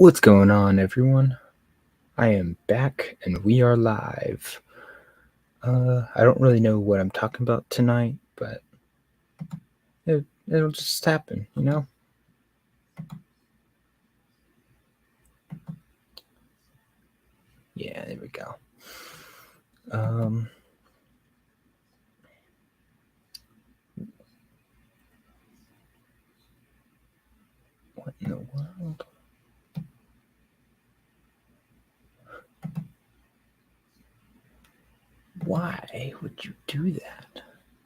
What's going on, everyone? I am back and we are live. I don't really know what I'm talking about tonight, but it'll just happen, you know? Yeah, there we go. What in the world? Why would you do that?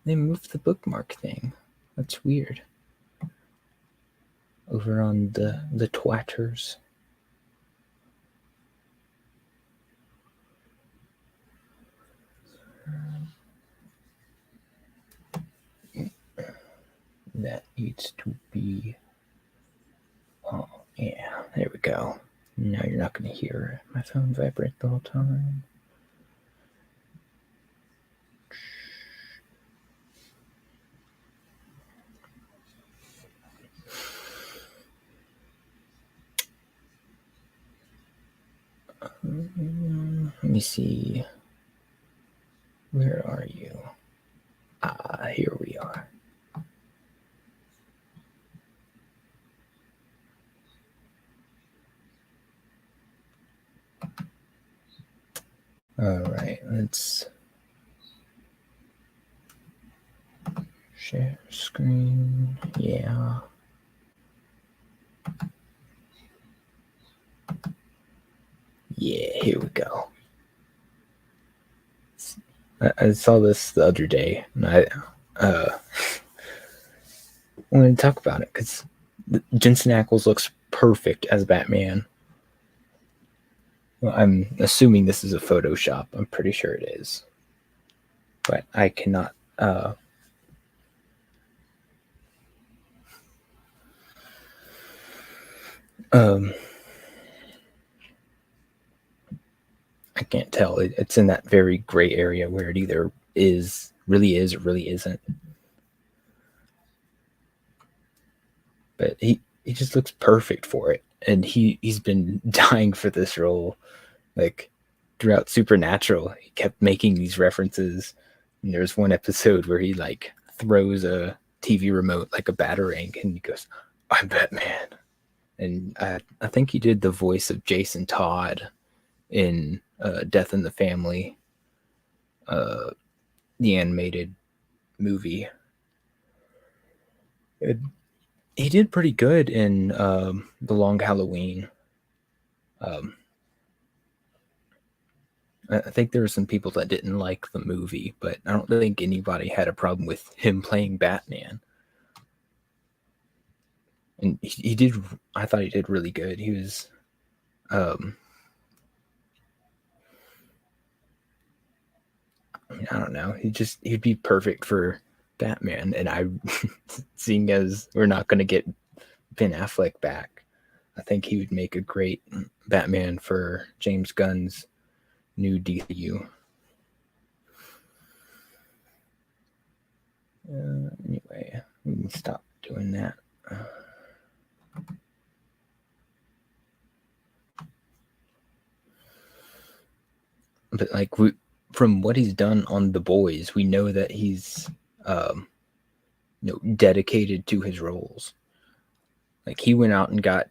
They moved the bookmark thing. That's weird. Over on the twatters. That needs to be. Oh, yeah, there we go. Now you're not going to hear my phone vibrate the whole time. Let me see. Where are you? Here we are. All right, let's share screen. Yeah. Yeah, here we go. I saw this the other day, and I wanted to talk about it because Jensen Ackles looks perfect as Batman. Well, I'm assuming this is a Photoshop. I'm pretty sure it is, but I cannot. I can't tell. It's in that very gray area where it either really is, or really isn't. But he just looks perfect for it, and he's been dying for this role, like throughout Supernatural. He kept making these references, and there's one episode where he like throws a TV remote like a batarang, and he goes, "I'm Batman." And I think he did the voice of Jason Todd in Death in the Family, the animated movie. He did pretty good in The Long Halloween. I think there were some people that didn't like the movie, but I don't think anybody had a problem with him playing Batman. And he did. I thought he did really good. He was. I don't know. He'd be perfect for Batman. And I, seeing as we're not going to get Ben Affleck back, I think he would make a great Batman for James Gunn's new DCU. Anyway, we can stop doing that. But like from what he's done on The Boys, we know that he's dedicated to his roles. Like he went out and got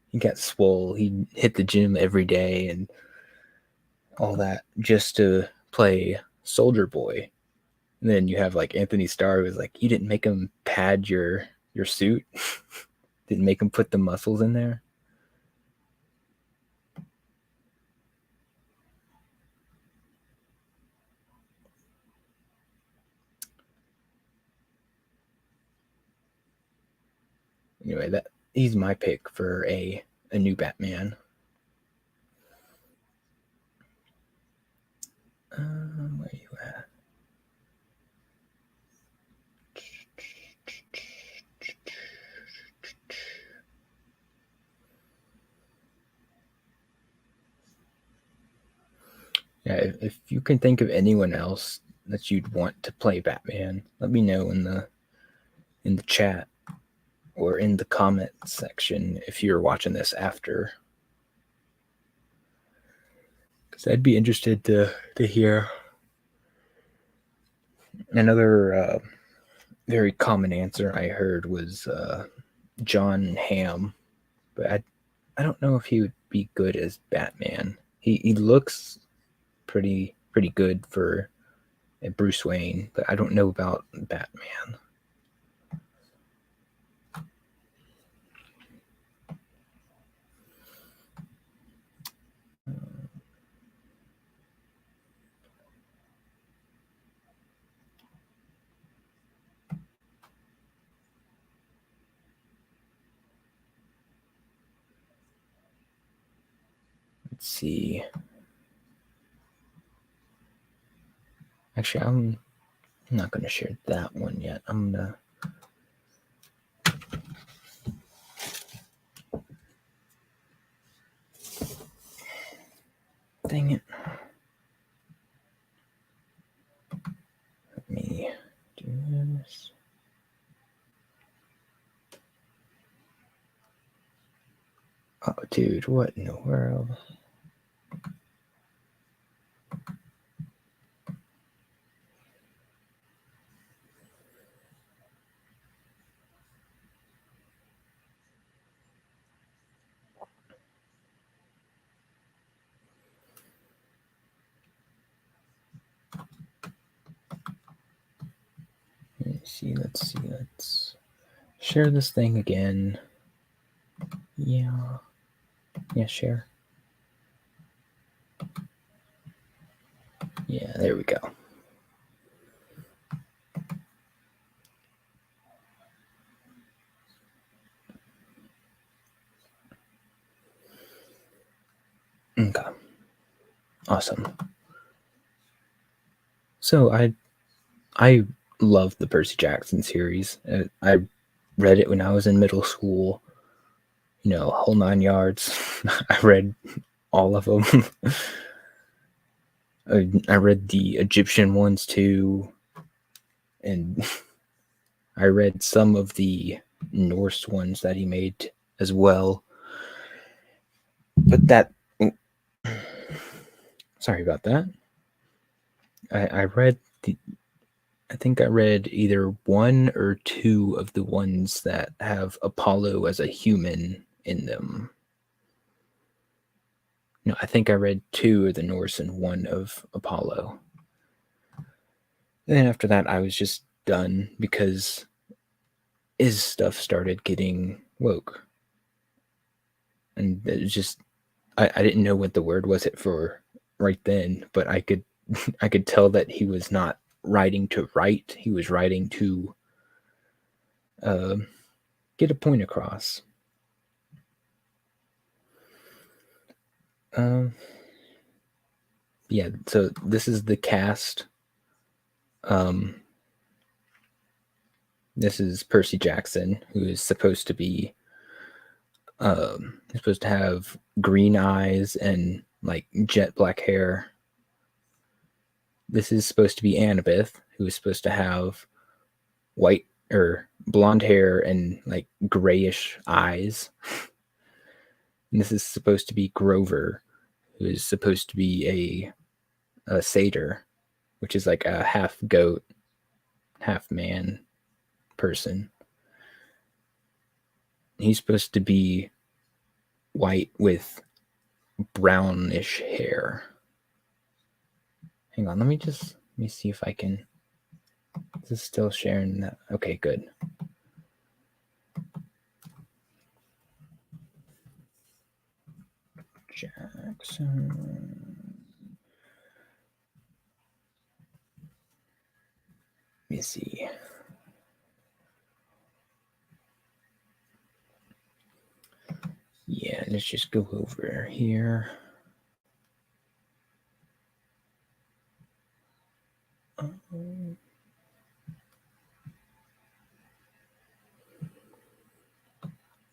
he got swole. He hit the gym every day and all that just to play Soldier Boy. And then you have like Anthony Starr, who's like, you didn't make him pad your suit, didn't make him put the muscles in there. Anyway, that he's my pick for a new Batman. Where are you at? Yeah, if you can think of anyone else that you'd want to play Batman, let me know in the chat, or in the comment section if you're watching this after, because I'd be interested to hear. Another very common answer I heard was John Hamm, but I don't know if he would be good as Batman. He looks pretty good for Bruce Wayne, but I don't know about Batman. Let's see. Actually, I'm not going to share that one yet. I'm going to. Dang it. Let me do this. Oh, dude, what in the world? Let's see. Let's share this thing again. Yeah, share. Yeah, there we go. Okay. Awesome. So I love the Percy Jackson series. I read it when I was in middle school. You know, whole 9 yards. I read all of them. I read the Egyptian ones too, and I read some of the Norse ones that he made as well. But that, sorry about that. I read I think I read either one or two of the ones that have Apollo as a human in them. No, I think I read two of the Norse and one of Apollo. Then after that, I was just done because his stuff started getting woke. And it was just, I didn't know what the word was it for right then, but I could I could tell that he was not writing to write. He was writing to get a point across. Yeah, so this is the cast. This is Percy Jackson, who is supposed to be supposed to have green eyes and like jet black hair. This is supposed to be Annabeth, who is supposed to have white or blonde hair and like grayish eyes. And this is supposed to be Grover, who is supposed to be a satyr, which is like a half goat, half man person. He's supposed to be white with brownish hair. Hang on, let me see if I can. Is this still sharing that? Okay, good. Jackson. Let me see. Yeah, let's just go over here.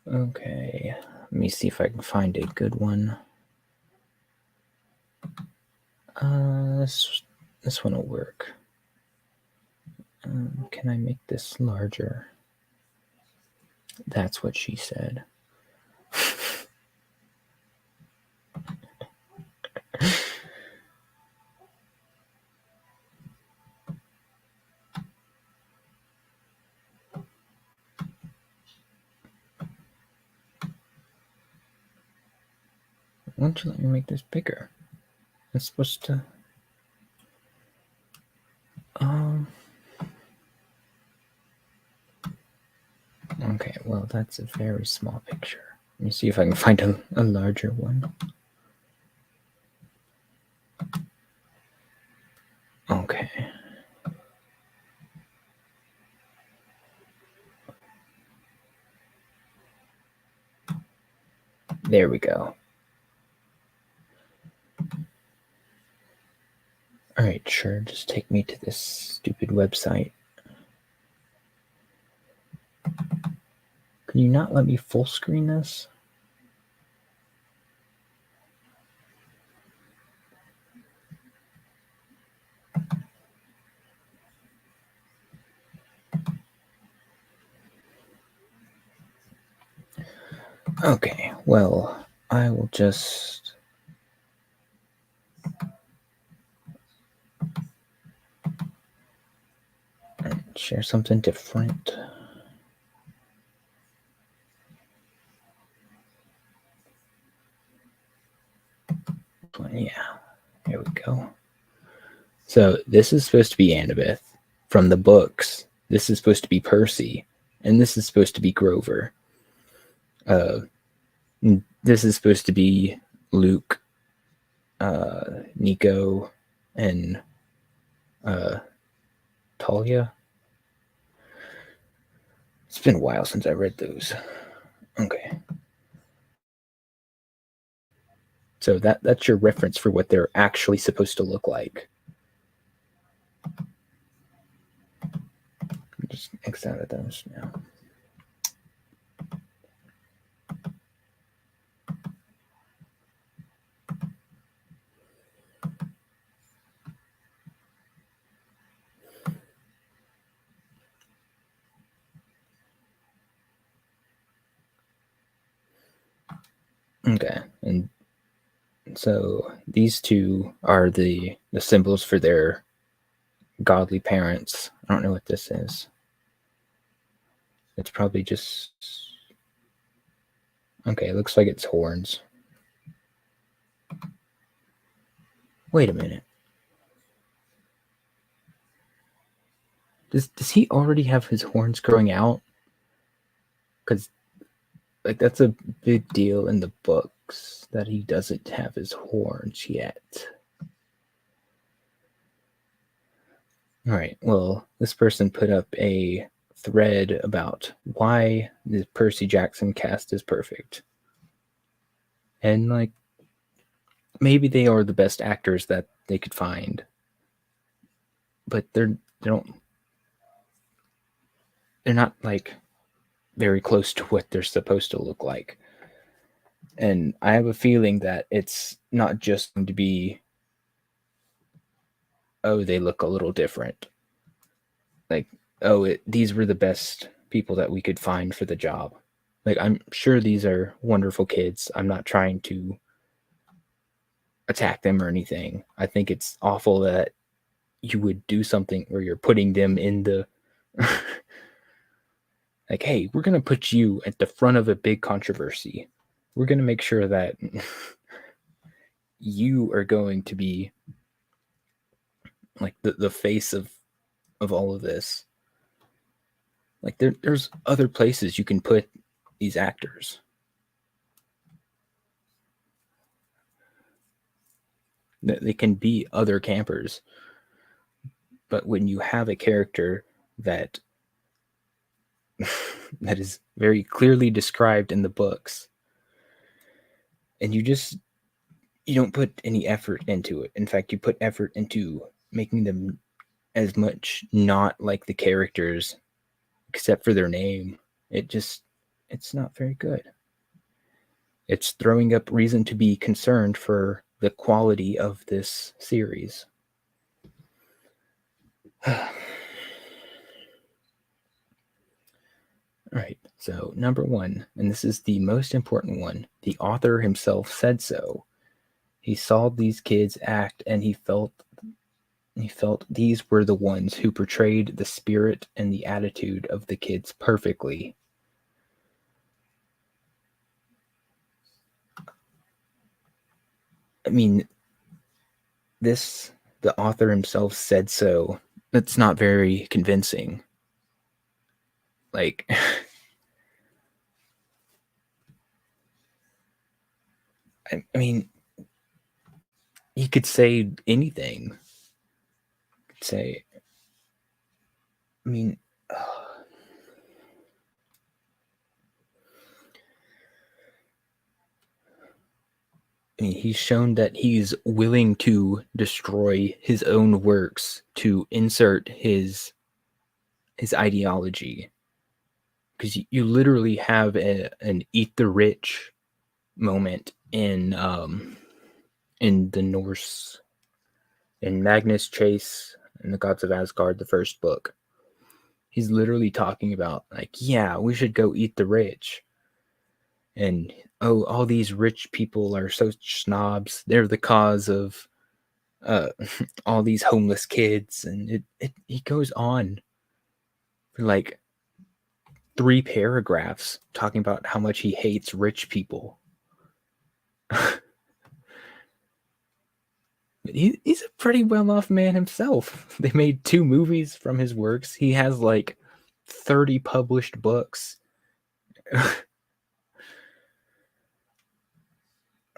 Okay, let me see if I can find a good one. This one will work. Can I make this larger? That's what she said. Why don't you let me make this bigger? It's supposed to... Okay, well, that's a very small picture. Let me see if I can find a larger one. Okay. There we go. Alright, sure, just take me to this stupid website. Can you not let me full screen this? Okay, well, I will just... share something different. Yeah, here we go. So this is supposed to be Annabeth from the books. This is supposed to be Percy, and this is supposed to be Grover. This is supposed to be Luke, Nico, and Talia. It's been a while since I read those. Okay. So that's your reference for what they're actually supposed to look like. Just X out of those now. Okay, and so these two are the symbols for their godly parents. I don't know what this is. It's probably just... Okay, it looks like it's horns. Wait a minute. Does he already have his horns growing out? Because like that's a big deal in the books that he doesn't have his horns yet. All right. Well, this person put up a thread about why the Percy Jackson cast is perfect. And like maybe they are the best actors that they could find. But they're not like very close to what they're supposed to look like. And I have a feeling that it's not just going to be, oh, they look a little different. Like, oh, these were the best people that we could find for the job. Like, I'm sure these are wonderful kids. I'm not trying to attack them or anything. I think it's awful that you would do something where you're putting them in the like, hey, we're going to put you at the front of a big controversy. We're going to make sure that you are going to be like the face of all of this. Like there's other places you can put these actors. They can be other campers. But when you have a character that that is very clearly described in the books, and you don't put any effort into it. In fact, you put effort into making them as much not like the characters except for their name. It's not very good. It's throwing up reason to be concerned for the quality of this series. All All right, so number one, and this is the most important one, the author himself said so. He saw these kids act and he felt these were the ones who portrayed the spirit and the attitude of the kids perfectly. I mean, the author himself said so. That's not very convincing. Like, I mean, he could say anything. Could say, I mean, he's shown that he's willing to destroy his own works to insert his ideology. Because you literally have an eat the rich moment in the Norse, in Magnus Chase and the Gods of Asgard, the first book. He's literally talking about, like, yeah, we should go eat the rich. And oh, all these rich people are such snobs. They're the cause of all these homeless kids. And he goes on for like 3 paragraphs talking about how much he hates rich people. He's a pretty well-off man himself. They made 2 movies from his works. He has like 30 published books.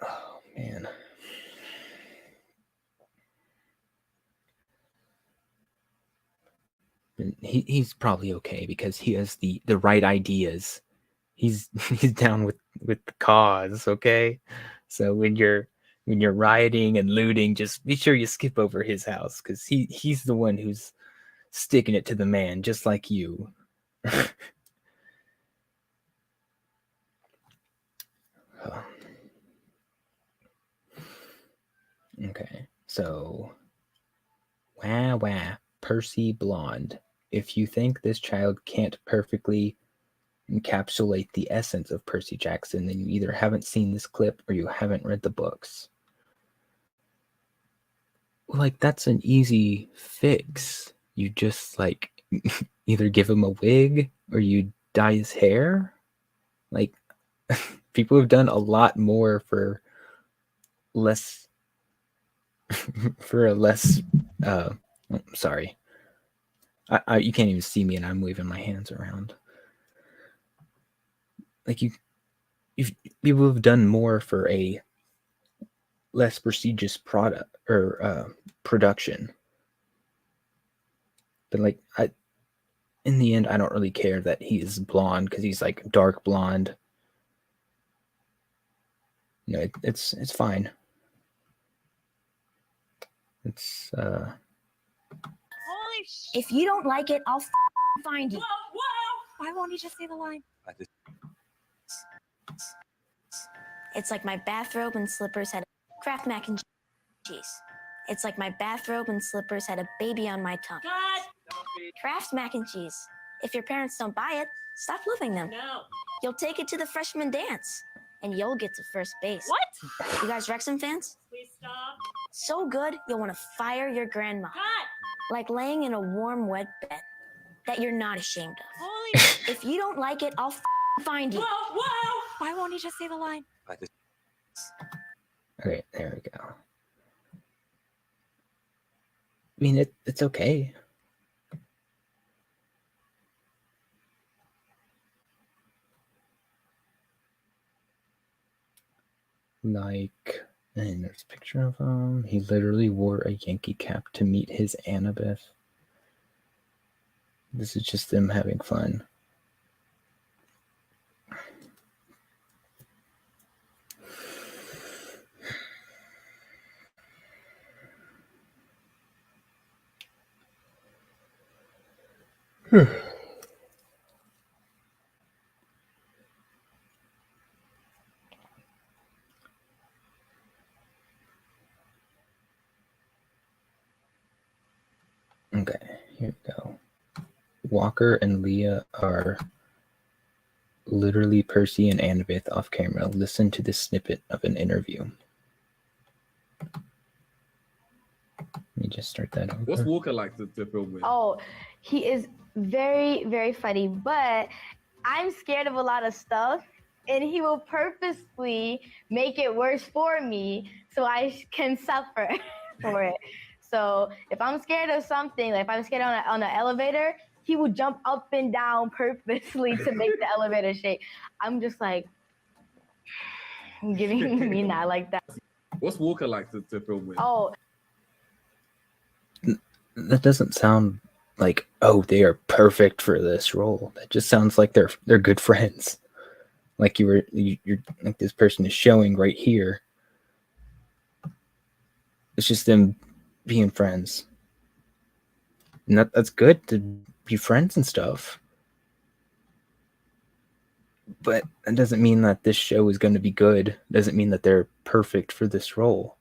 Oh man. And he's probably okay because he has the right ideas. He's down with the cause, okay? So when you're rioting and looting, just be sure you skip over his house because he's the one who's sticking it to the man, just like you. Oh. Okay, so wah, Percy Blonde. If you think this child can't perfectly encapsulate the essence of Percy Jackson, then you either haven't seen this clip or you haven't read the books. Like, that's an easy fix. You just, like, either give him a wig or you dye his hair. Like, people have done a lot more for less, for a less, sorry. You can't even see me and I'm waving my hands around. Like, people have done more for a less prestigious product or production. But like, in the end, I don't really care that he's blonde because he's like dark blonde. You know, it's fine. It's Holy sh! If you don't like it, I'll find you. Whoa! Why won't he just say the line? It's like my bathrobe and slippers had Kraft mac and cheese. It's like my bathrobe and slippers had a baby on my tongue. God! Kraft mac and cheese. If your parents don't buy it, stop loving them. No. You'll take it to the freshman dance, and you'll get to first base. What? You guys Wrexham fans? Please stop. So good, you'll want to fire your grandma. God! Like laying in a warm, wet bed that you're not ashamed of. Holy! If you don't like it, I'll find you. Whoa! Why won't he just say the line? okay. There we go. I mean, it's okay. Like, and there's a picture of him. He literally wore a Yankee cap to meet his Annabeth. This is just them having fun. Okay, here we go. Walker and Leah are Literally, Percy and Annabeth off camera listen to this snippet of an interview. Let me just start that over. What's Walker like to film with? Oh, he is very, very funny, but I'm scared of a lot of stuff, and he will purposely make it worse for me so I can suffer for it. So if I'm scared of something, like if I'm scared on an elevator, he will jump up and down purposely to make the elevator shake. I'm just like giving me that like that. What's Walker like to film with? Oh, that doesn't sound like, oh, they are perfect for this role. That just sounds like they're good friends. Like you're like this person is showing right here. It's just them being friends, and that's good to be friends and stuff. But that doesn't mean that this show is going to be good. It doesn't mean that they're perfect for this role.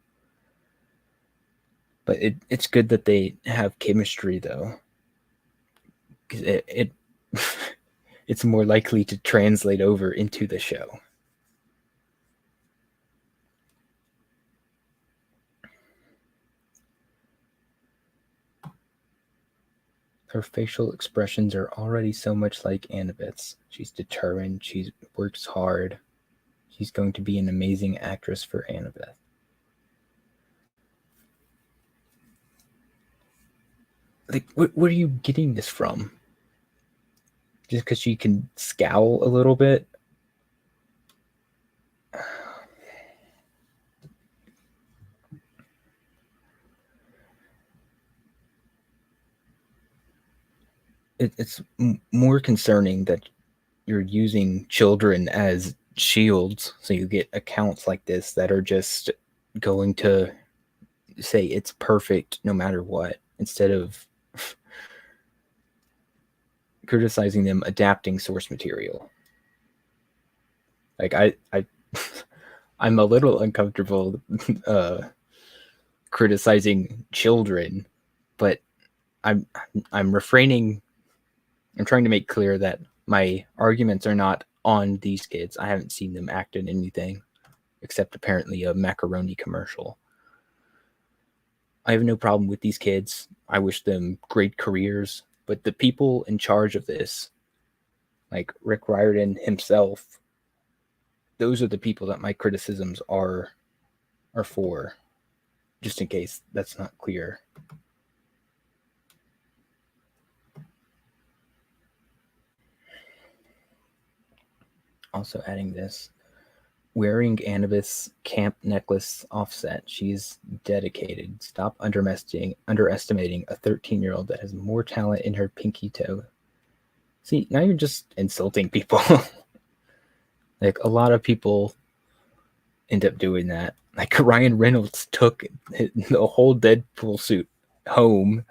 But it's good that they have chemistry, though. Because it's more likely to translate over into the show. Her facial expressions are already so much like Annabeth's. She's determined. She works hard. She's going to be an amazing actress for Annabeth. Like, where are you getting this from? Just because she can scowl a little bit? It's more concerning that you're using children as shields, so you get accounts like this that are just going to say it's perfect no matter what, instead of criticizing them adapting source material. Like I'm a little uncomfortable criticizing children, but I'm refraining. I'm trying to make clear that my arguments are not on these kids. I haven't seen them act in anything except apparently a macaroni commercial. I have no problem with these kids. I wish them great careers, but the people in charge of this, like Rick Riordan himself, those are the people that my criticisms are for, just in case that's not clear. Also adding this, wearing Annabeth's camp necklace offset. She's dedicated. Stop underestimating a 13-year-old that has more talent in her pinky toe. See, now you're just insulting people. Like, a lot of people end up doing that. Like, Ryan Reynolds took the whole Deadpool suit home.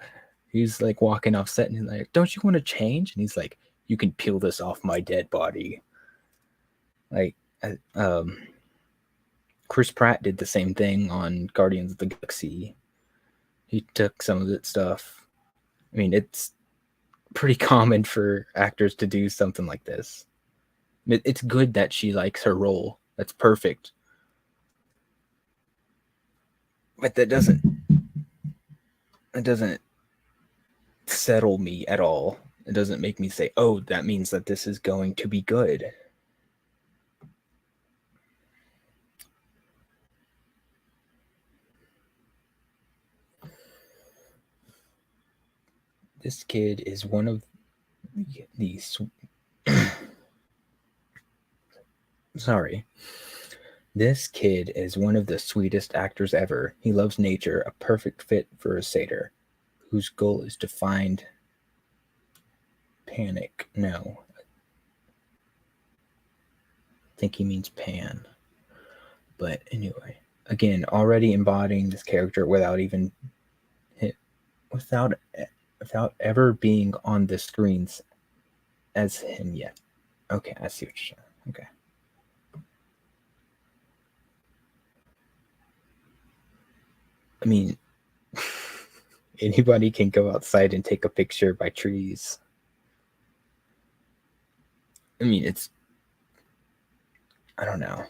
He's like walking off set and he's like, don't you want to change? And he's like, you can peel this off my dead body. Like, Chris Pratt did the same thing on Guardians of the Galaxy. He took some of that stuff. I mean, it's pretty common for actors to do something like this. It's good that she likes her role. That's perfect. But that doesn't settle me at all. It doesn't make me say, oh, that means that this is going to be good. This kid is one of these. Sorry. This kid is one of the sweetest actors ever. He loves nature, a perfect fit for a satyr, whose goal is to find panic. No. I think he means pan. But anyway, again, already embodying this character without ever being on the screens as him yet. Okay, I see what you're saying. Okay. I mean, anybody can go outside and take a picture by trees. I mean, it's I don't know.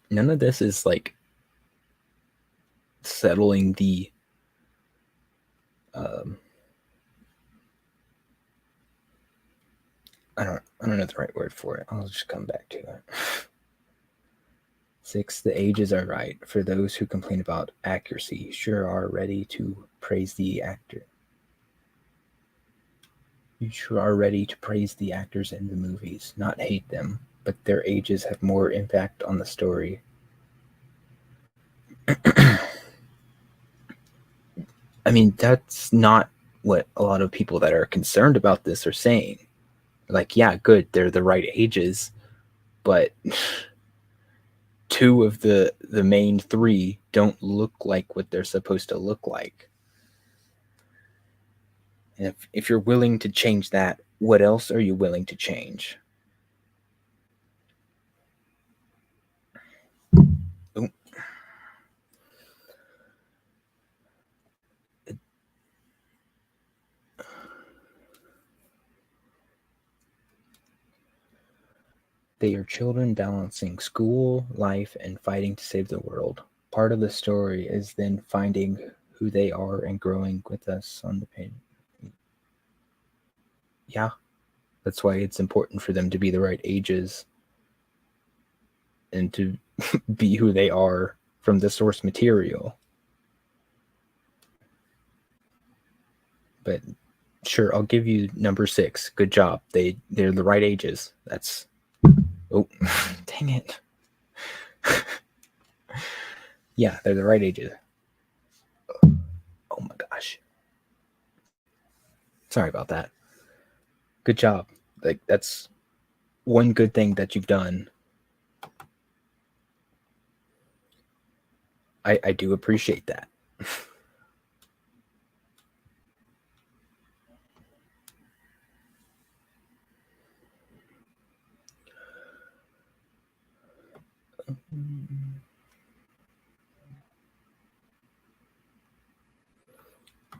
None of this is like settling the I don't know the right word for it. I'll just come back to it. 6. The ages are right. For those who complain about accuracy, sure are ready to praise the actor. You sure are ready to praise the actors in the movies, not hate them, but their ages have more impact on the story. I mean, that's not what a lot of people that are concerned about this are saying. Like, yeah, good, they're the right ages, but 2 of the main 3 don't look like what they're supposed to look like. And if you're willing to change that, what else are you willing to change? Ooh. They are children balancing school, life, and fighting to save the world. Part of the story is then finding who they are and growing with us on the page. Yeah, that's why it's important for them to be the right ages and to be who they are from the source material. But sure, I'll give you number 6. Good job. They're the right ages. That's oh dang it. Yeah, they're the right ages. Oh my gosh. Sorry about that. Good job. Like, that's one good thing that you've done. I do appreciate that.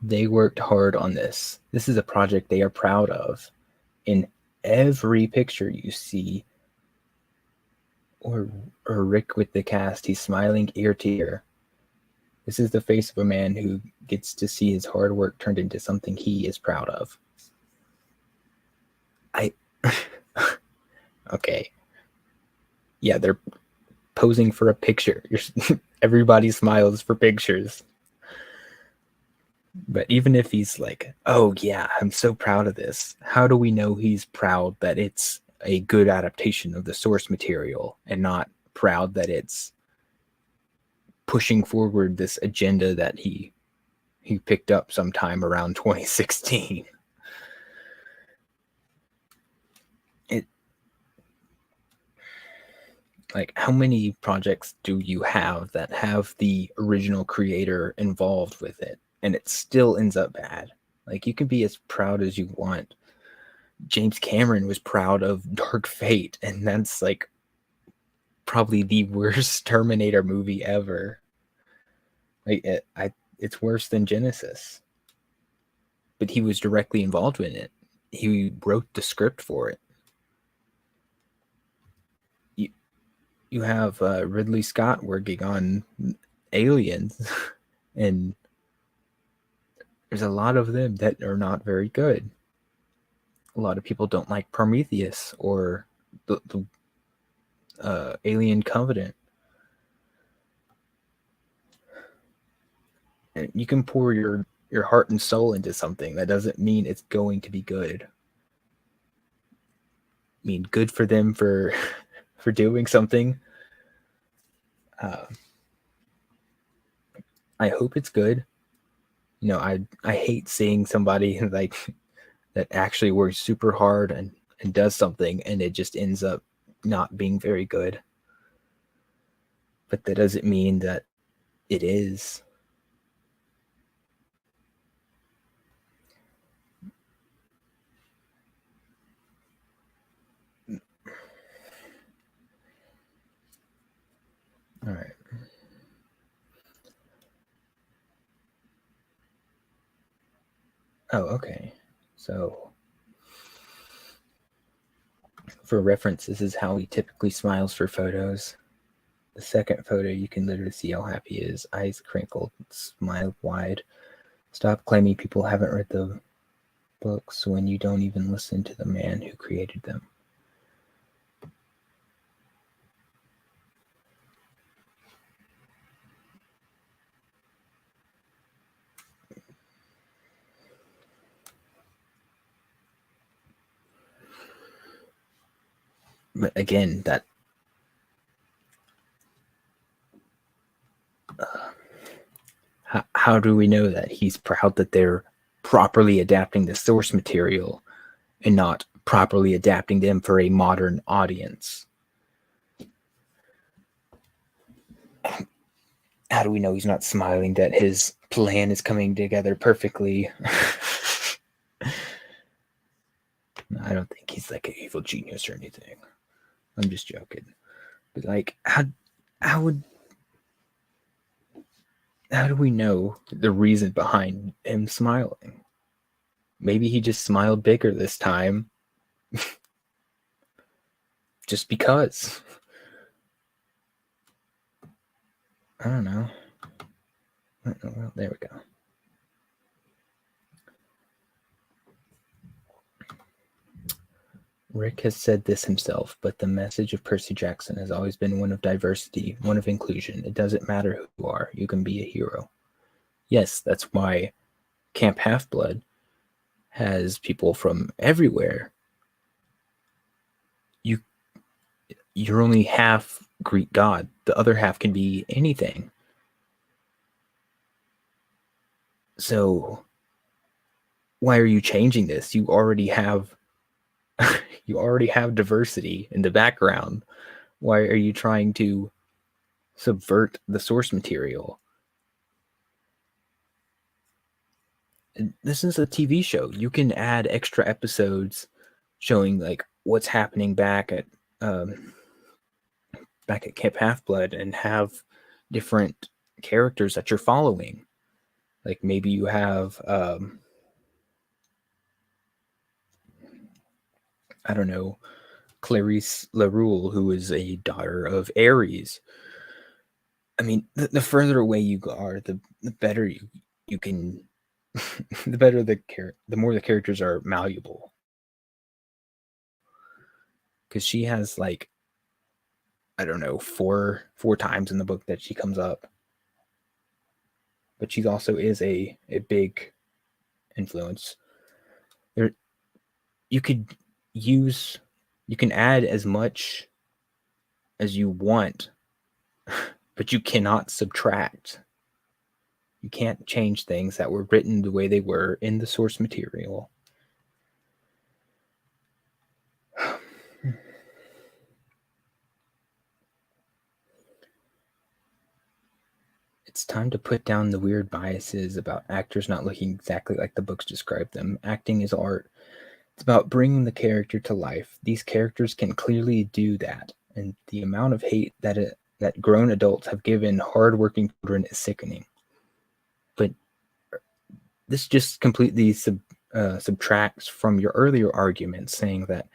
They worked hard on this. This is a project they are proud of. In every picture you see, or Rick with the cast, he's smiling ear to ear. This is the face of a man who gets to see his hard work turned into something he is proud of. Okay. Yeah, they're posing for a picture. Everybody smiles for pictures. But even if he's like, oh yeah, I'm so proud of this, how do we know he's proud that it's a good adaptation of the source material and not proud that it's pushing forward this agenda that he picked up sometime around 2016? It like, how many projects do you have that have the original creator involved with it and it still ends up bad? Like, you can be as proud as you want. James Cameron was proud of Dark Fate, and that's like probably the worst Terminator movie ever. Like, it's worse than Genesis. But he was directly involved in it. He wrote the script for it. You have Ridley Scott working on Aliens, and there's a lot of them that are not very good. A lot of people don't like Prometheus or the Alien Covenant. And you can pour your heart and soul into something. That doesn't mean it's going to be good. I mean, good for them for for doing something. I hope it's good. You know, I hate seeing somebody like that actually works super hard and does something and it just ends up not being very good. But that doesn't mean that it is. All right. Oh, okay. So For reference, this is how he typically smiles for photos. The second photo, you can literally see how happy he is. Eyes crinkled, smile wide. Stop claiming people haven't read the books when you don't even listen to the man who created them. But again, that how do we know that he's proud that they're properly adapting the source material and not properly adapting them for a modern audience? How do we know he's not smiling that his plan is coming together perfectly? I don't think he's like an evil genius or anything. I'm just joking. But like, how do we know the reason behind him smiling? Maybe he just smiled bigger this time. Just because. I don't know. Well, there we go. Rick has said this himself, but the message of Percy Jackson has always been one of diversity, one of inclusion. It doesn't matter who you are, you can be a hero. Yes, that's why Camp Half-Blood has people from everywhere. You're only half Greek god. The other half can be anything. So why are you changing this? You already have diversity in the background. Why are you trying to subvert the source material? This is a TV show. You can add extra episodes showing like what's happening back at Camp Half-Blood and have different characters that you're following. Like maybe you have I don't know, Clarice LaRue, who is a daughter of Ares. I mean, the further away you are, the better you can, the better the more the characters are malleable. Because she has like, I don't know, four times in the book that she comes up, but she also is a big influence. There, you can add as much as you want, but you cannot subtract. You can't change things that were written the way they were in the source material. It's time to put down the weird biases about actors not looking exactly like the books describe them. Acting is art. It's about bringing the character to life. These characters can clearly do that, and the amount of hate that grown adults have given hardworking children is sickening. But this just completely subtracts from your earlier argument, saying that,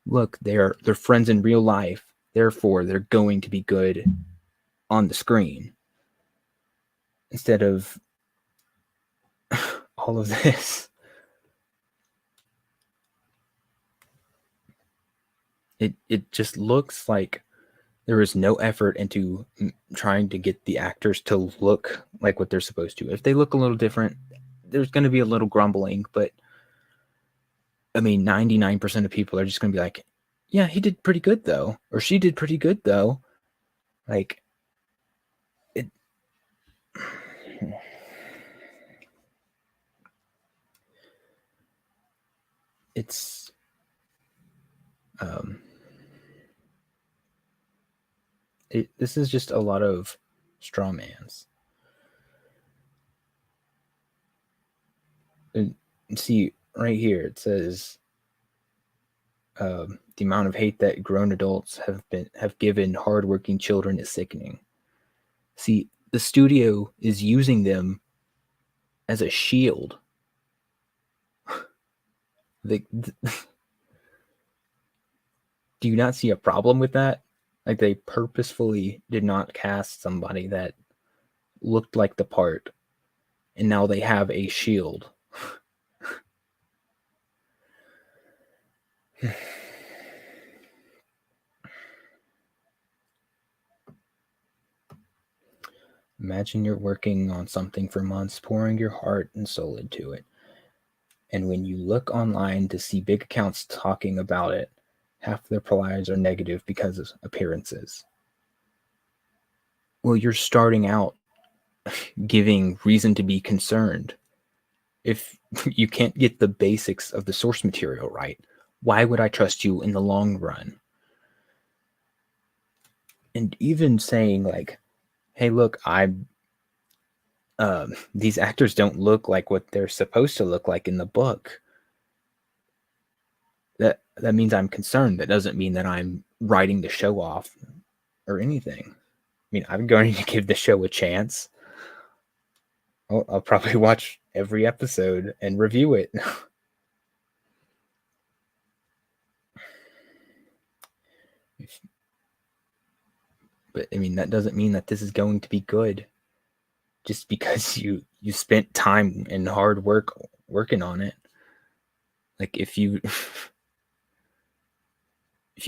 look, they're friends in real life, therefore they're going to be good on the screen. Instead of all of this. It just looks like there is no effort into trying to get the actors to look like what they're supposed to. If they look a little different, there's going to be a little grumbling, but I mean, 99% of people are just going to be like, yeah, he did pretty good though, or she did pretty good though. Like, it. It's this is just a lot of straw mans. And see right here, it says the amount of hate that grown adults have given hardworking children is sickening. See, the studio is using them as a shield. Do you not see a problem with that? Like they purposefully did not cast somebody that looked like the part, and now they have a shield. Imagine you're working on something for months, pouring your heart and soul into it. And when you look online to see big accounts talking about it, half their replies are negative because of appearances. Well, you're starting out giving reason to be concerned. If you can't get the basics of the source material right, why would I trust you in the long run? And even saying like, hey, look, these actors don't look like what they're supposed to look like in the book. That means I'm concerned. That doesn't mean that I'm writing the show off or anything. I mean, I'm going to give the show a chance. I'll probably watch every episode and review it. But I mean, that doesn't mean that this is going to be good. Just because you spent time and hard work working on it. Like if you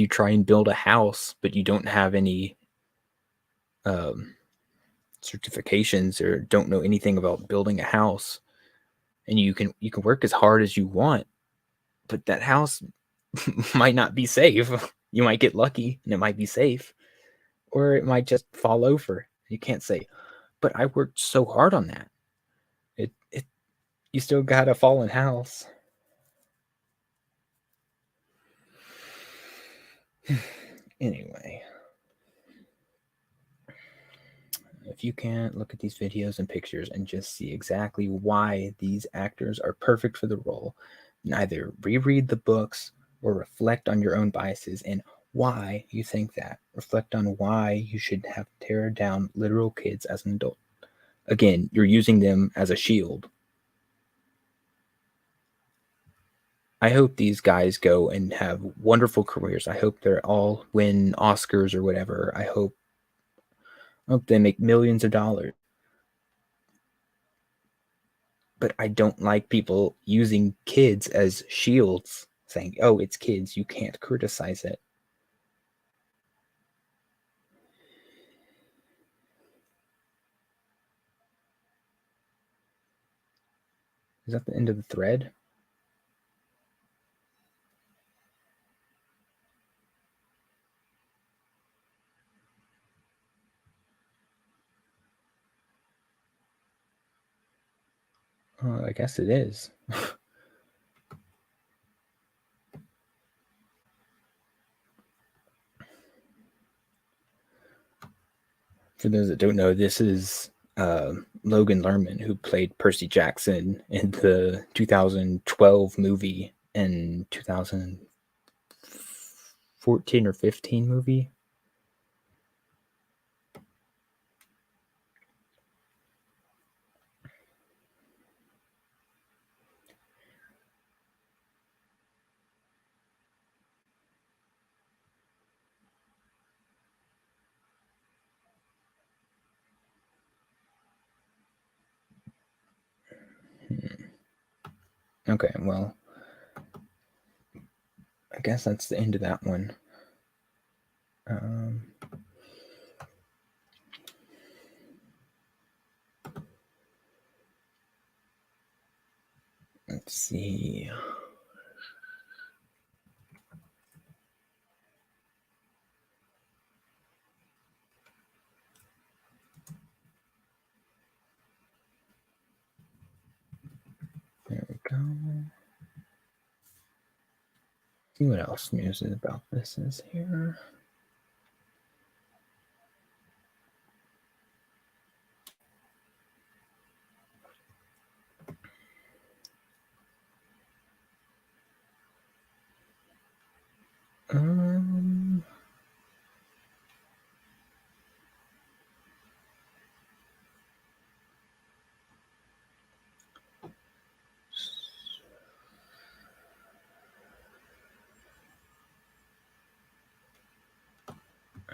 try and build a house, but you don't have any certifications or don't know anything about building a house, and you can work as hard as you want, but that house might not be safe. You might get lucky and it might be safe, or it might just fall over. You can't say, but I worked so hard on that. It you still got a fallen house. Anyway, if you can't look at these videos and pictures and just see exactly why these actors are perfect for the role, neither reread the books or reflect on your own biases and why you think that. Reflect on why you should have tear down literal kids as an adult. Again, you're using them as a shield. I hope these guys go and have wonderful careers. I hope they're all win Oscars or whatever. I hope they make millions of dollars. But I don't like people using kids as shields, saying, oh, it's kids, you can't criticize it. Is that the end of the thread? I guess it is. For those that don't know, this is Logan Lerman, who played Percy Jackson in the 2012 movie and 2014 or 15 movie. Okay, well, I guess that's the end of that one. Let's see. There we go. See what else news is about this is here.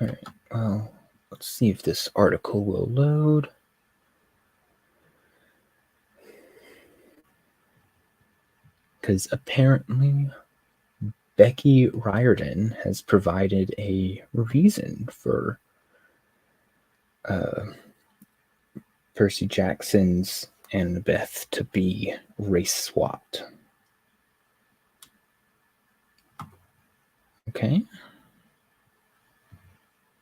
All right. Well, let's see if this article will load. Because apparently Becky Riordan has provided a reason for Percy Jackson's Annabeth to be race swapped. Okay.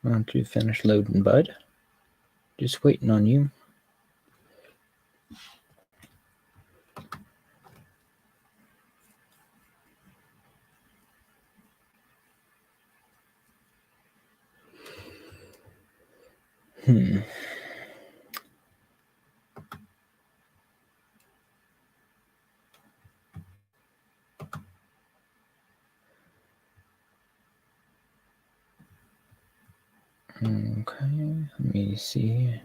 Why don't you finish loading, bud? Just waiting on you. Okay, let me see.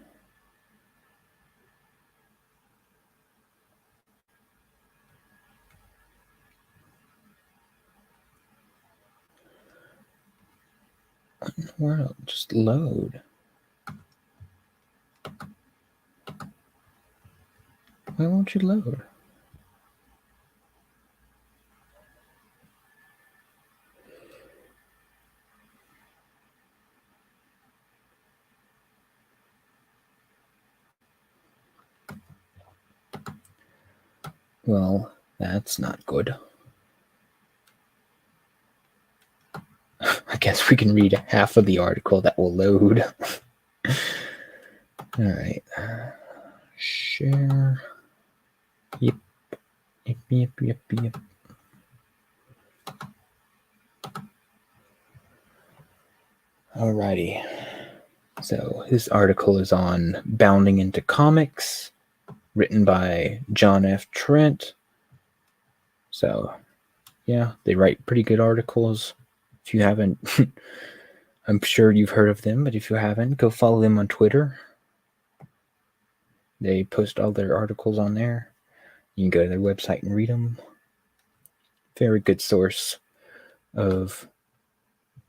Where just load? Why won't you load? Well, that's not good. I guess we can read half of the article that will load. All right. Share. Yep. Yep. Alrighty. So this article is on Bounding into Comics, written by John F. Trent. So, yeah, they write pretty good articles. If you haven't, I'm sure you've heard of them, but if you haven't, go follow them on Twitter. They post all their articles on there. You can go to their website and read them. Very good source of...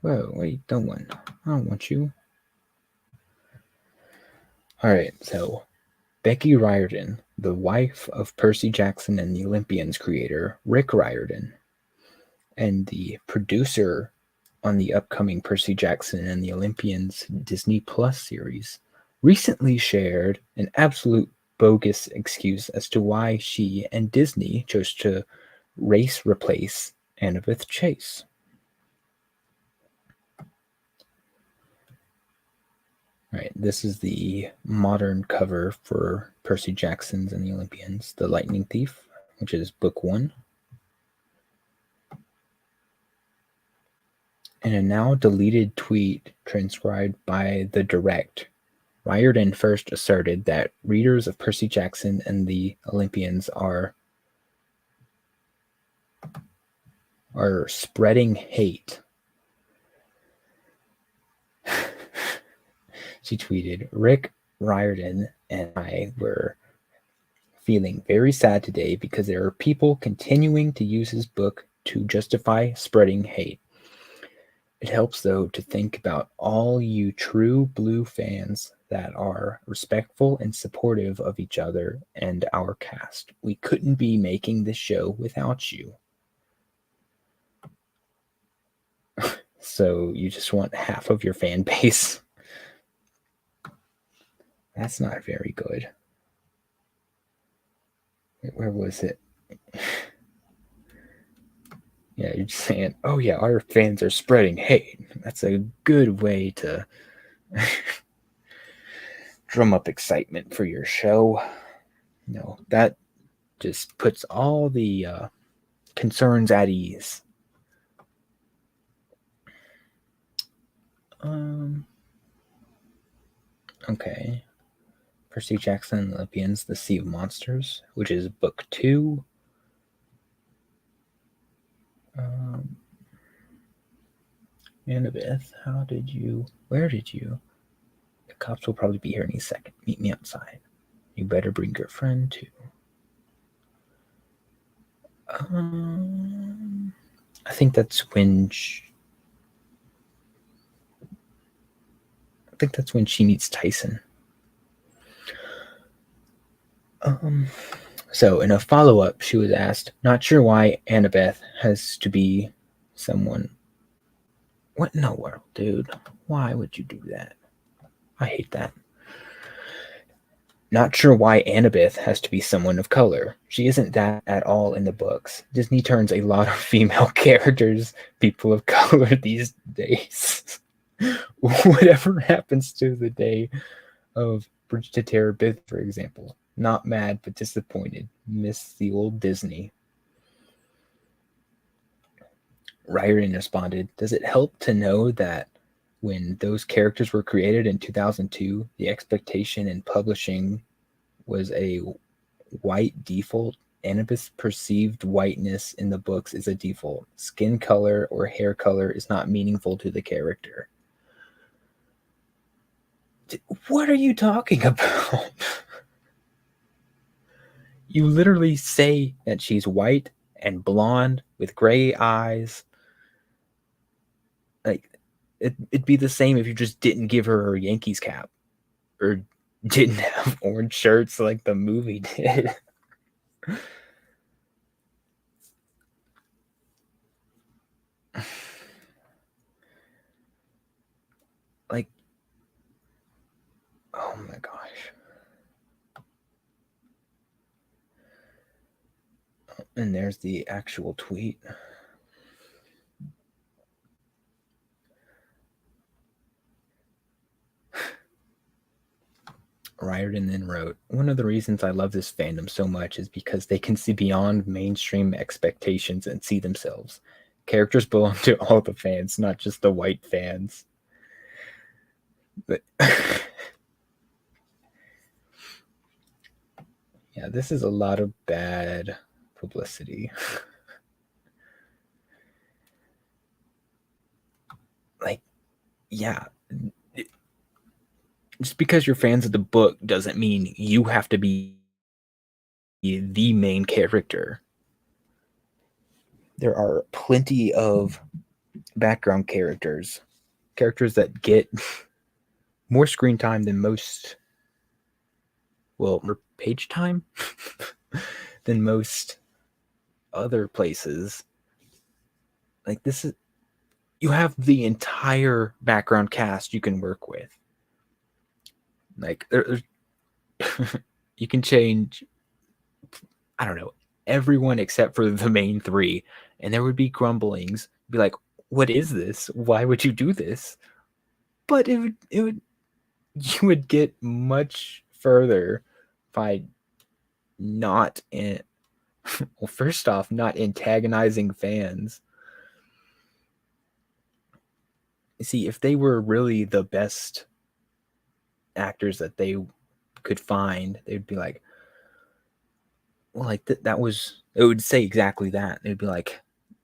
Whoa, wait, don't want. I don't want you. Alright, so Becky Riordan, the wife of Percy Jackson and the Olympians creator Rick Riordan, and the producer on the upcoming Percy Jackson and the Olympians Disney Plus series, recently shared an absolute bogus excuse as to why she and Disney chose to race replace Annabeth Chase. Right, this is the modern cover for Percy Jackson's and the Olympians, The Lightning Thief, which is book 1. In a now deleted tweet transcribed by The Direct, Riordan first asserted that readers of Percy Jackson and the Olympians are spreading hate. She tweeted, Rick Riordan and I were feeling very sad today because there are people continuing to use his book to justify spreading hate. It helps, though, to think about all you true blue fans that are respectful and supportive of each other and our cast. We couldn't be making this show without you. So you just want half of your fan base. That's not very good. Where was it? Yeah, you're just saying, oh yeah, our fans are spreading hate. That's a good way to drum up excitement for your show. No, that just puts all the concerns at ease. Okay. Percy Jackson and the Olympians, The Sea of Monsters, which is book 2. Annabeth, where did you? The cops will probably be here any second. Meet me outside. You better bring your friend too. I think that's when think that's when she meets Tyson. So in a follow-up, she was asked, not sure why Annabeth has to be someone. What in the world, dude? Why would you do that? I hate that. Not sure why Annabeth has to be someone of color. She isn't that at all in the books. Disney turns a lot of female characters people of color these days. Whatever happens to the day of Bridge to Terabith, for example. Not mad, but disappointed. Miss the old Disney. Riordan responded, does it help to know that when those characters were created in 2002, the expectation in publishing was a white default? Annabeth's perceived whiteness in the books is a default. Skin color or hair color is not meaningful to the character. What are you talking about? You literally say that she's white and blonde with gray eyes. Like, it'd be the same if you just didn't give her Yankees cap or didn't have orange shirts like the movie did. Like, oh my gosh. And there's the actual tweet. Riordan then wrote, one of the reasons I love this fandom so much is because they can see beyond mainstream expectations and see themselves. Characters belong to all the fans, not just the white fans. But yeah, this is a lot of bad publicity. Like, yeah, just because you're fans of the book doesn't mean you have to be the main character. There are plenty of background characters that get more screen time than most, well, more page time than most other places. Like, this is, you have the entire background cast you can work with. Like, you can change, I don't know, everyone except for the main three, and there would be grumblings. Be like, what is this? Why would you do this? But it would you would get much further by not in, well, first off, not antagonizing fans. See, if they were really the best actors that they could find, they'd be like, well, like that was, it would say exactly that. It'd be like,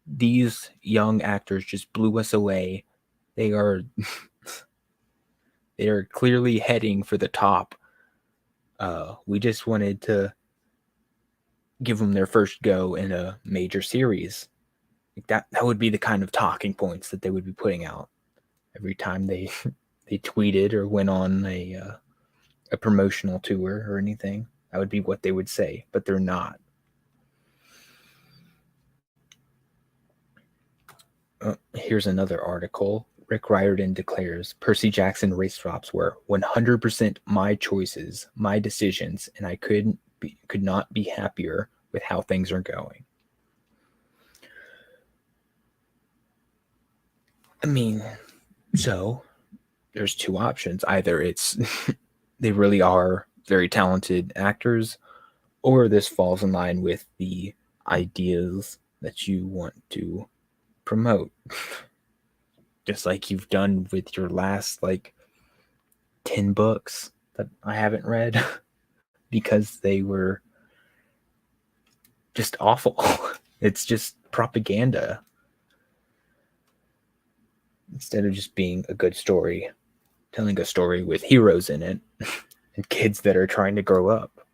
these young actors just blew us away. They are they are clearly heading for the top. We just wanted to give them their first go in a major series. Like that would be the kind of talking points that they would be putting out every time they they tweeted or went on a promotional tour or anything. That would be what they would say, but they're not. Here's another article. Rick Riordan declares Percy Jackson race drops were 100% my choices, my decisions, and I could not be happier with how things are going. I mean, so there's two options. Either it's they really are very talented actors, or this falls in line with the ideas that you want to promote. Just like you've done with your last 10 books that I haven't read because they were just awful. It's just propaganda instead of just being a good story, telling a story with heroes in it and kids that are trying to grow up.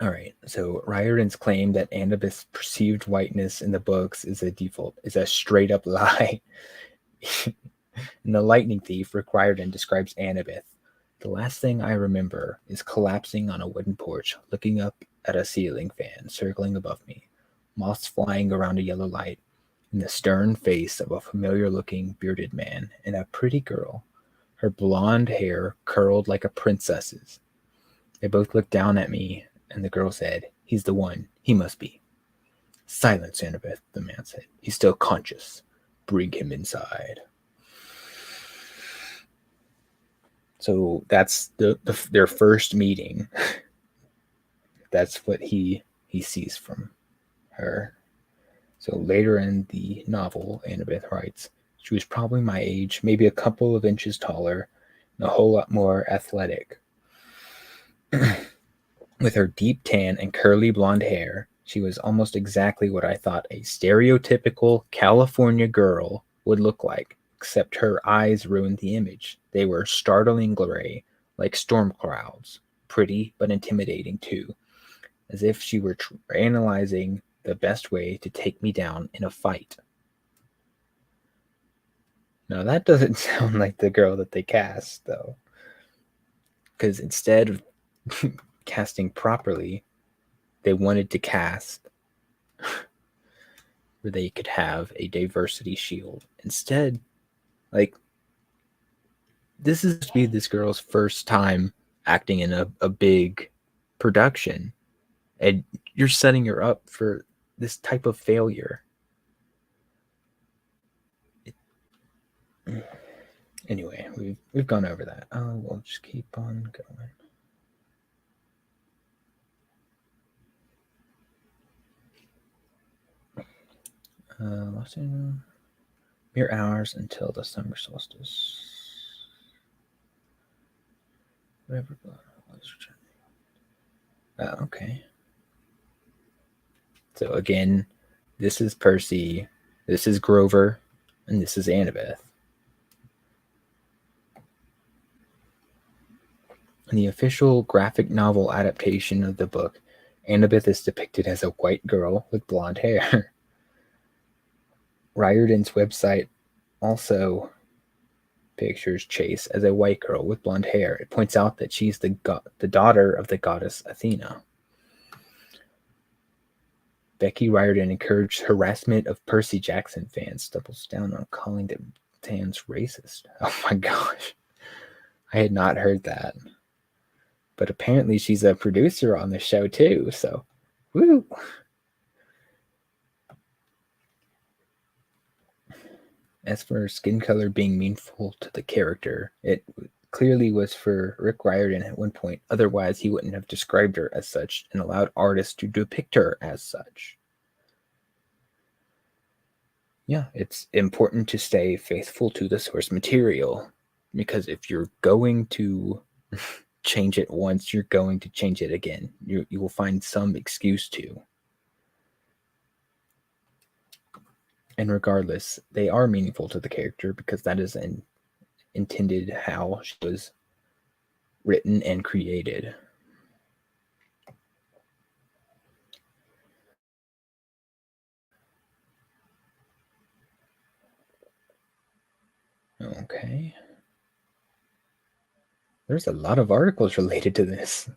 All right. So Riordan's claim that Annabeth's perceived whiteness in the books is a default is a straight up lie. In The Lightning Thief, Rick Riordan describes Annabeth. The last thing I remember is collapsing on a wooden porch, looking up at a ceiling fan circling above me, moths flying around a yellow light, and the stern face of a familiar-looking bearded man and a pretty girl, her blonde hair curled like a princess's. They both looked down at me, and the girl said, "He's the one. He must be." "Silence, Annabeth," the man said. "He's still conscious. Bring him inside." So that's their first meeting. That's what he sees from her. So later in the novel, Annabeth writes, "She was probably my age, maybe a couple of inches taller, and a whole lot more athletic. With her deep tan and curly blonde hair, she was almost exactly what I thought a stereotypical California girl would look like, except her eyes ruined the image. They were startling gray, like storm clouds, pretty but intimidating too, as if she were analyzing the best way to take me down in a fight." Now, that doesn't sound like the girl that they cast, though, because instead of casting properly, they wanted to cast where they could have a diversity shield. Instead, like, this is to be this girl's first time acting in a big production, and you're setting her up for this type of failure. Anyway, we've gone over that. We'll just keep on going. Mere hours until the summer solstice. Whatever. Okay. So again, this is Percy, this is Grover, and this is Annabeth. In the official graphic novel adaptation of the book, Annabeth is depicted as a white girl with blonde hair. Riordan's website also pictures Chase as a white girl with blonde hair. It points out that she's the daughter of the goddess Athena. Becky Riordan encouraged harassment of Percy Jackson fans, doubles down on calling them fans racist. Oh my gosh. I had not heard that. But apparently she's a producer on the show too, so woo. As for skin color being meaningful to the character, it clearly was for Rick Riordan at one point. Otherwise, he wouldn't have described her as such and allowed artists to depict her as such. Yeah, it's important to stay faithful to the source material, because if you're going to change it once, you're going to change it again. You will find some excuse to. And regardless, they are meaningful to the character because that is intended how she was written and created. Okay. There's a lot of articles related to this.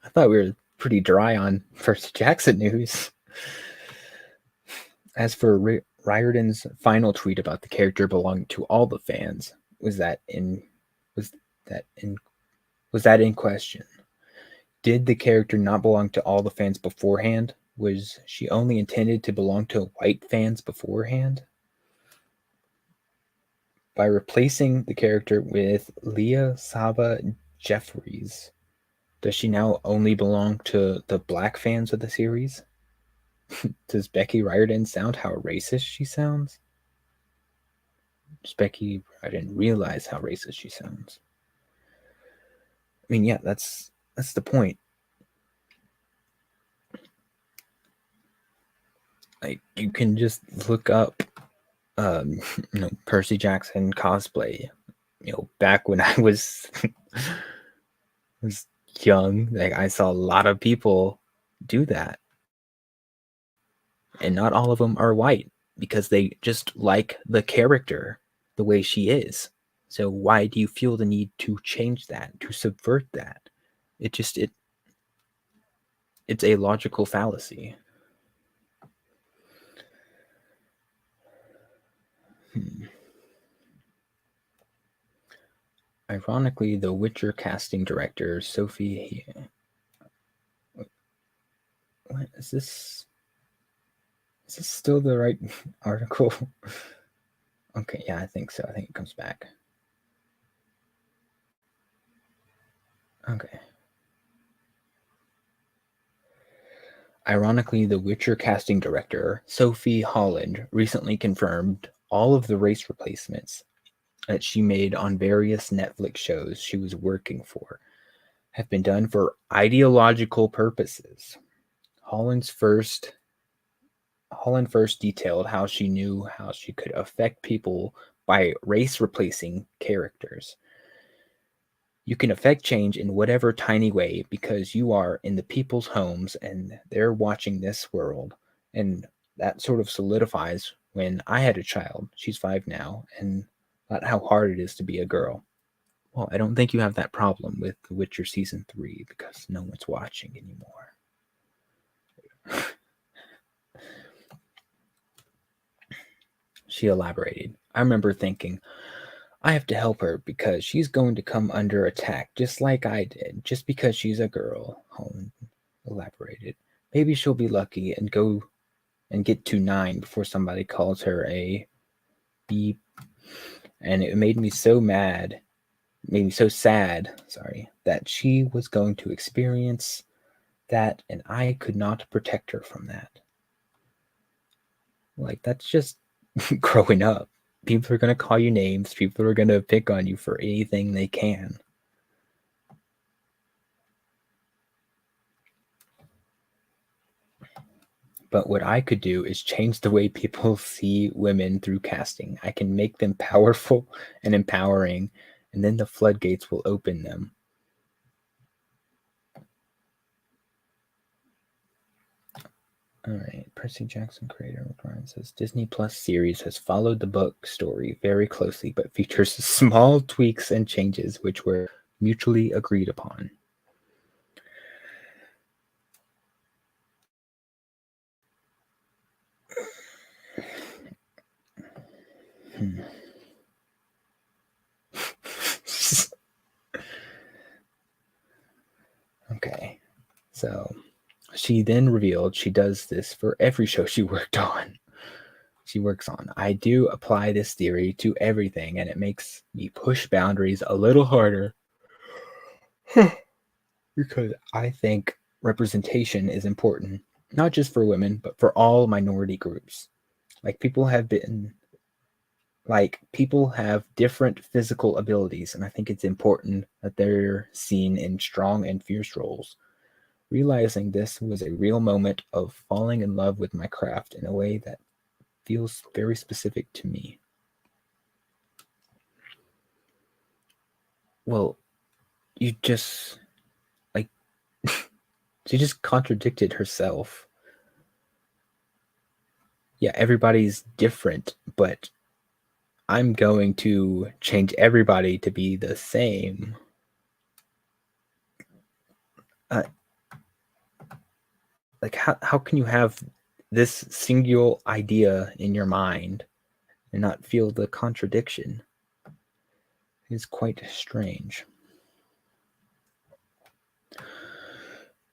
I thought we were pretty dry on Percy Jackson news. As for Riordan's final tweet about the character belonging to all the fans, was that in question? Did the character not belong to all the fans beforehand? Was she only intended to belong to white fans beforehand? By replacing the character with Leah Saba Jeffries, does she now only belong to the black fans of the series? Does Becky Riordan sound how racist she sounds? Does Becky Riordan realize how racist she sounds? I mean, yeah, that's the point. Like, you can just look up, Percy Jackson cosplay. Back when I was young, like I saw a lot of people do that. And not all of them are white because they just like the character the way she is. So why do you feel the need to change that, to subvert that? It's a logical fallacy. Ironically, the Witcher casting director Sophie. What is this? Is this still the right article? Okay, yeah, I think so. I think it comes back. Okay. Ironically, the Witcher casting director, Sophie Holland, recently confirmed all of the race replacements that she made on various Netflix shows she was working for have been done for ideological purposes. Holland first detailed how she knew how she could affect people by race replacing characters. You can affect change in whatever tiny way because you are in the people's homes and they're watching this world. And that sort of solidifies when I had a child. She's 5 now, and about how hard it is to be a girl. Well, I don't think you have that problem with The Witcher Season 3 because no one's watching anymore. She elaborated. I remember thinking, I have to help her because she's going to come under attack just like I did, just because she's a girl, Holland elaborated. Maybe she'll be lucky and go and get to 9 before somebody calls her a beep. And it made me so sad, that she was going to experience that and I could not protect her from that. Like, that's just growing up. People are going to call you names. People are going to pick on you for anything they can. But what I could do is change the way people see women through casting. I can make them powerful and empowering, and then the floodgates will open them. All right, Percy Jackson creator Ryan says Disney Plus series has followed the book story very closely, but features small tweaks and changes which were mutually agreed upon. Okay, so she then revealed she does this for every show she works on. I do apply this theory to everything, and it makes me push boundaries a little harder because I think representation is important, not just for women, but for all minority groups. People have different physical abilities, and I think it's important that they're seen in strong and fierce roles. Realizing this was a real moment of falling in love with my craft in a way that feels very specific to me. Well, you just she just contradicted herself. Yeah, everybody's different, but I'm going to change everybody to be the same. How can you have this singular idea in your mind and not feel the contradiction? It's quite strange.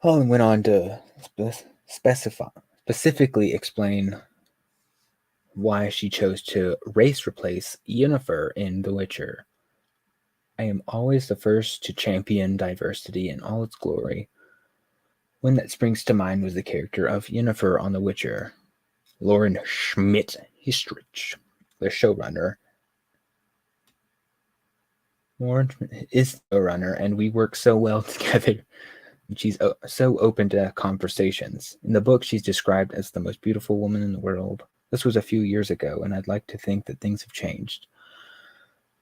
Holland went on to specifically explain why she chose to race replace Yennefer in The Witcher. I am always the first to champion diversity in all its glory. One that springs to mind was the character of Yennefer on The Witcher. Lauren Schmidt-Histrich, the showrunner. Lauren is the showrunner, and we work so well together. She's so open to conversations. In the book, she's described as the most beautiful woman in the world. This was a few years ago, and I'd like to think that things have changed.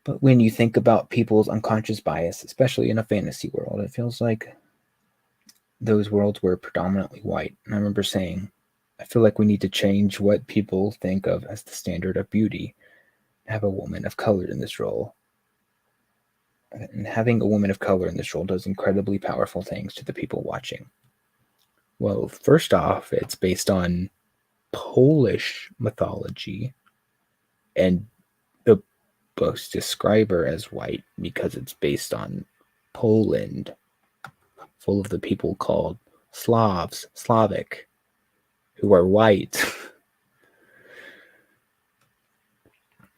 But when you think about people's unconscious bias, especially in a fantasy world, it feels like those worlds were predominantly white. And I remember saying, I feel like we need to change what people think of as the standard of beauty. Have a woman of color in this role. And having a woman of color in this role does incredibly powerful things to the people watching. Well, first off, it's based on Polish mythology, and the books describe her as white because it's based on Poland, full of the people called Slavs, Slavic, who are white.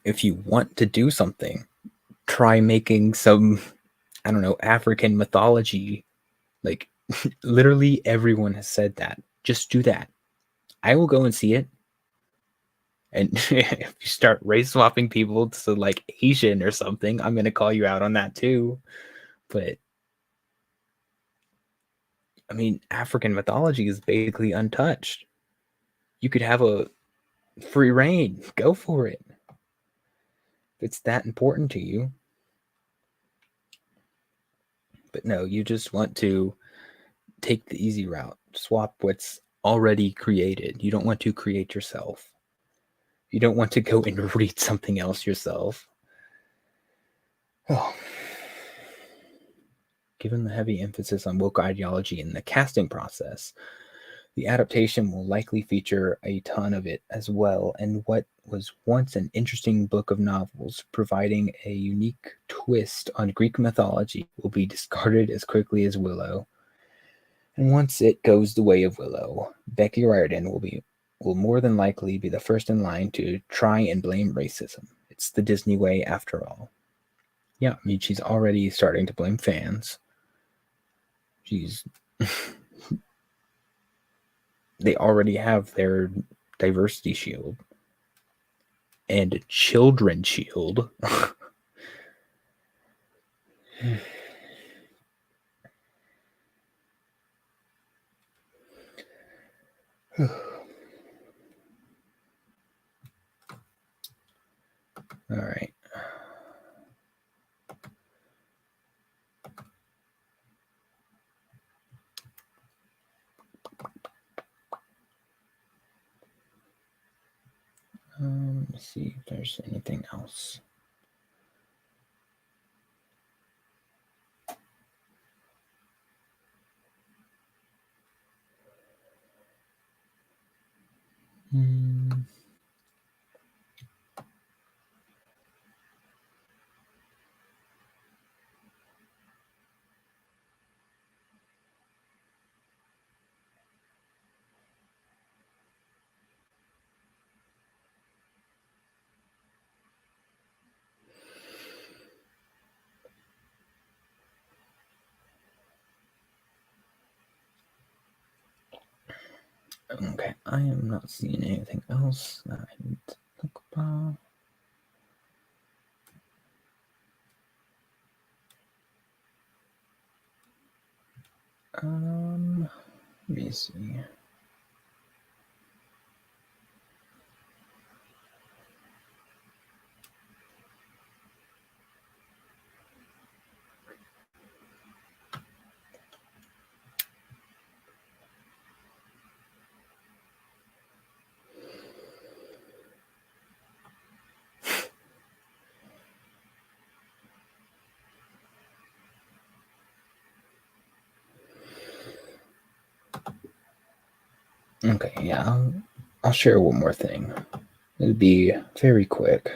If you want to do something, try making some, I don't know, African mythology. Like, literally everyone has said that. Just do that. I will go and see it. And if you start race swapping people to like Asian or something, I'm going to call you out on that too. But I mean, African mythology is basically untouched. You could have a free reign. Go for it. If it's that important to you. But no, you just want to take the easy route. Swap what's already created. You don't want to create yourself. You don't want to go and read something else yourself. Oh. Given the heavy emphasis on woke ideology in the casting process, the adaptation will likely feature a ton of it as well, and what was once an interesting book of novels providing a unique twist on Greek mythology will be discarded as quickly as Willow. And once it goes the way of Willow, Becky Riordan will more than likely be the first in line to try and blame racism. It's the Disney way after all. Yeah, I mean, she's already starting to blame fans. She's they already have their diversity shield and children shield. All right. Let me see if there's anything else. Okay, I am not seeing anything else that I need to talk about. Let me see. Okay, yeah, I'll share one more thing. It'll be very quick.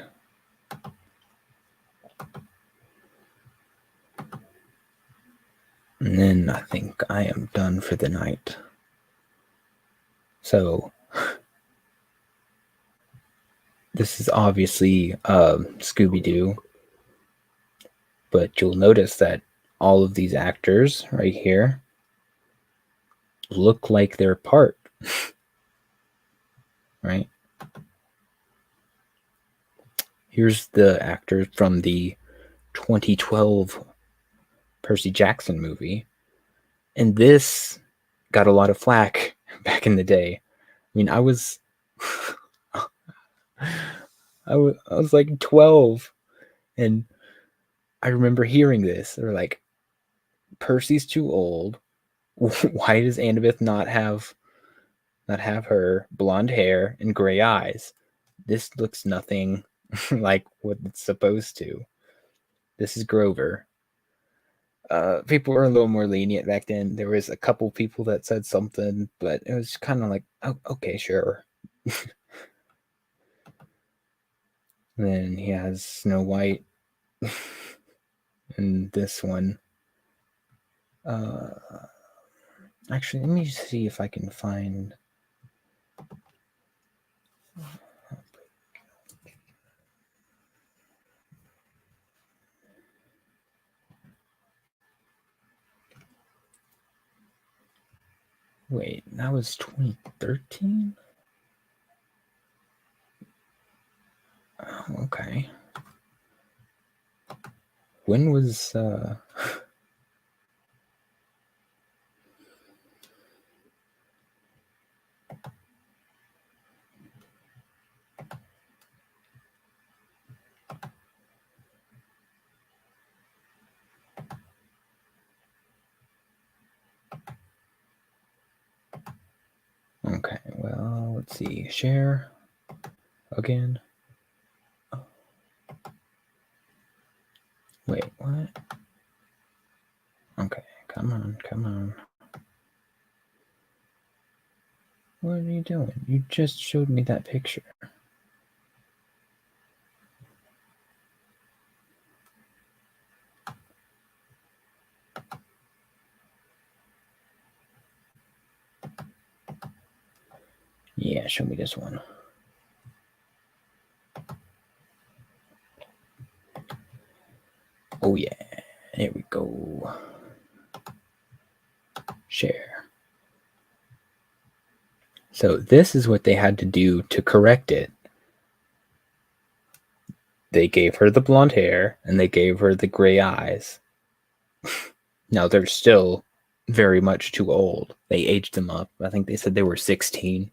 And then I think I am done for the night. So, this is obviously Scooby-Doo, but you'll notice that all of these actors right here look like they're part, right? Here's the actor from the 2012 Percy Jackson movie, and this got a lot of flack back in the day. I mean, I was I was like 12, and I remember hearing this. They're like, Percy's too old. Why does Annabeth not have her blonde hair and gray eyes? This looks nothing like what it's supposed to. This is Grover. People were a little more lenient back then. There was a couple people that said something, but it was kind of like, oh, okay, sure. Then he has Snow White and this one. Actually, let me see if I can find. Wait, that was 2013? Oh, okay. When was okay, well, let's see. Share again. Wait, what? Okay, come on. What are you doing? You just showed me that picture. Yeah, show me this one. Oh, yeah. Here we go. Share. So this is what they had to do to correct it. They gave her the blonde hair and they gave her the gray eyes. Now they're still very much too old. They aged them up. I think they said they were 16.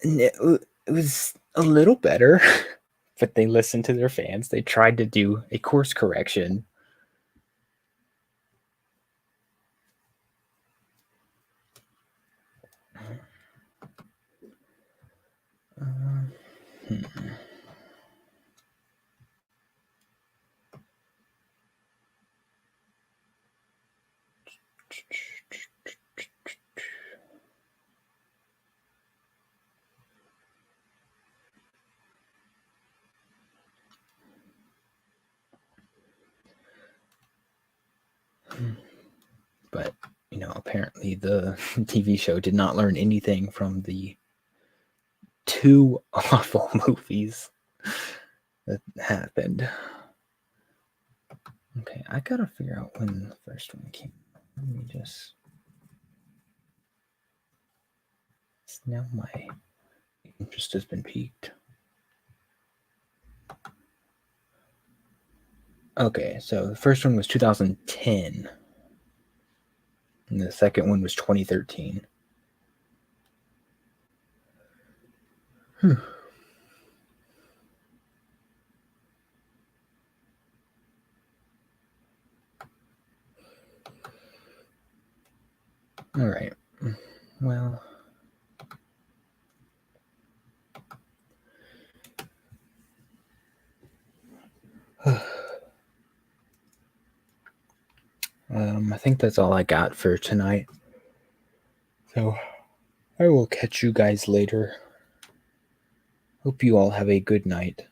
And it was a little better, but they listened to their fans. They tried to do a course correction. But, apparently the TV show did not learn anything from the two awful movies that happened. Okay, I gotta figure out when the first one came. Let me just. Now my interest has been piqued. Okay, so the first one was 2010, and the second one was 2013. All right. Well, I think that's all I got for tonight. So I will catch you guys later. Hope you all have a good night.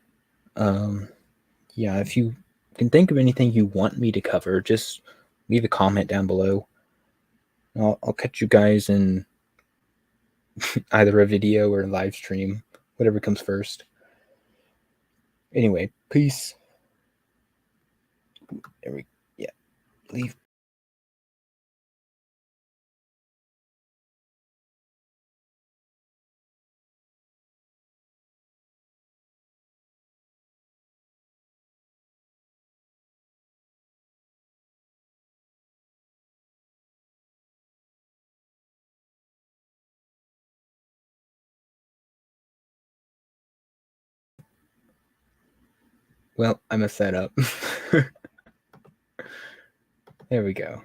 Yeah, if you can think of anything you want me to cover, just leave a comment down below. I'll catch you guys in either a video or a live stream, whatever comes first. Anyway, peace. Leave. Well, I messed that up. There we go.